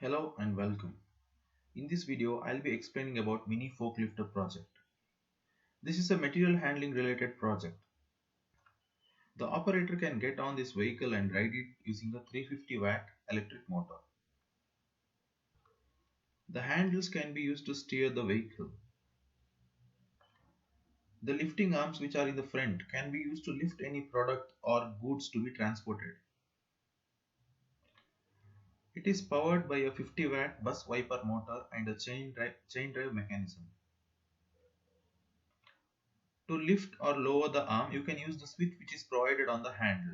Hello and welcome. In this video, I'll be explaining about Mini Forklifter project. This is a material handling related project. The operator can get on this vehicle and ride it using a 350-watt electric motor. The handles can be used to steer the vehicle. The lifting arms which are in the front can be used to lift any product or goods to be transported. It is powered by a 50-watt bus wiper motor and a chain drive mechanism. To lift or lower the arm, you can use the switch which is provided on the handle.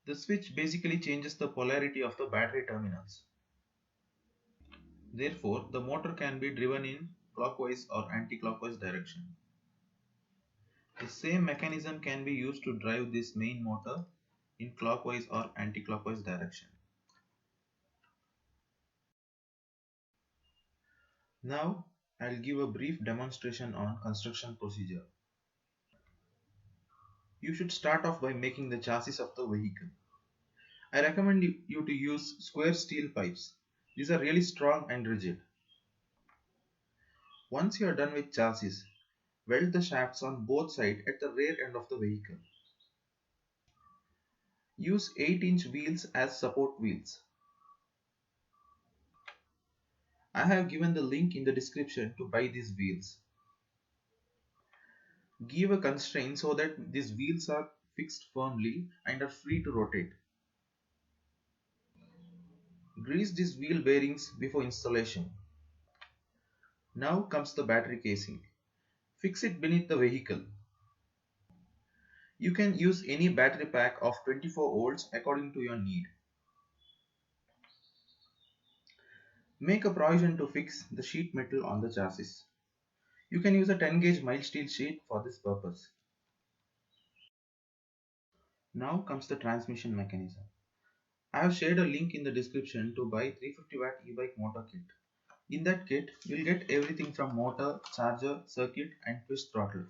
The switch basically changes the polarity of the battery terminals. Therefore, the motor can be driven in clockwise or anti-clockwise direction. The same mechanism can be used to drive this main motor in clockwise or anti-clockwise direction. Now, I'll give a brief demonstration on construction procedure. You should start off by making the chassis of the vehicle. I recommend you to use square steel pipes. These are really strong and rigid. Once you are done with chassis, weld the shafts on both sides at the rear end of the vehicle. Use 8-inch wheels as support wheels. I have given the link in the description to buy these wheels. Give a constraint so that these wheels are fixed firmly and are free to rotate. Grease these wheel bearings before installation. Now comes the battery casing. Fix it beneath the vehicle. You can use any battery pack of 24 volts according to your need. Make a provision to fix the sheet metal on the chassis. You can use a 10 gauge mild steel sheet for this purpose. Now comes the transmission mechanism. I have shared a link in the description to buy 350-watt e-bike motor kit. In that kit, you will get everything from motor, charger, circuit and twist throttle.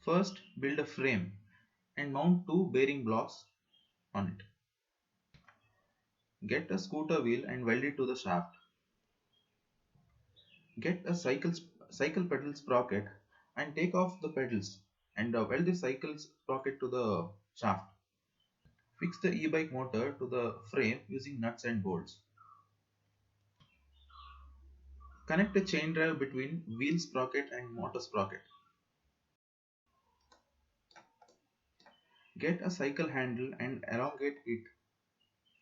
First, build a frame and mount two bearing blocks on it. Get a scooter wheel and weld it to the shaft. Get a cycle pedal sprocket and take off the pedals and weld the cycle sprocket to the shaft. Fix the e-bike motor to the frame using nuts and bolts. Connect a chain drive between wheel sprocket and motor sprocket. Get a cycle handle and elongate it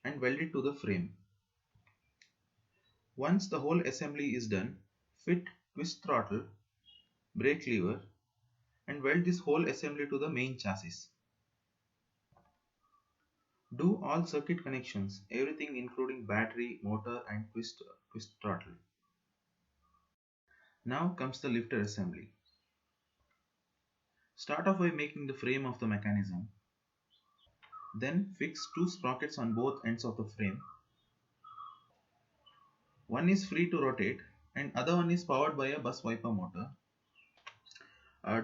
and weld it to the frame. Once the whole assembly is done, fit twist throttle, brake lever and weld this whole assembly to the main chassis. Do all circuit connections, everything including battery, motor and twist throttle. Now comes the lifter assembly. Start off by making the frame of the mechanism. Then fix two sprockets on both ends of the frame. One is free to rotate and other one is powered by a bus wiper motor.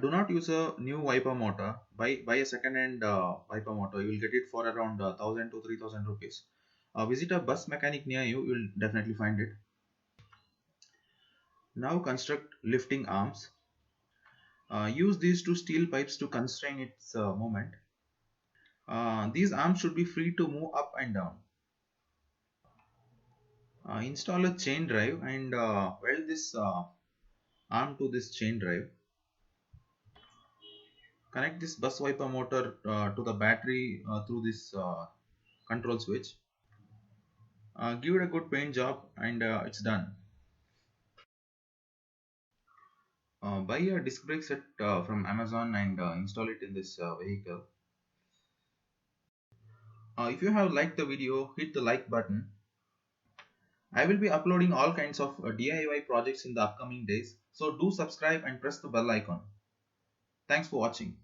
Do not use a new wiper motor. Buy a second-hand wiper motor. You will get it for around 1000 to 3000 rupees. Visit a bus mechanic near you. You will definitely find it. Now construct lifting arms. Use these two steel pipes to constrain its movement. These arms should be free to move up and down. Install a chain drive and weld this arm to this chain drive. Connect this bus wiper motor to the battery through this control switch. Give it a good paint job and it's done. Buy a disc brake set from Amazon and install it in this vehicle. If you have liked the video, hit the like button. I will be uploading all kinds of DIY projects in the upcoming days, so do subscribe and press the bell icon. Thanks for watching.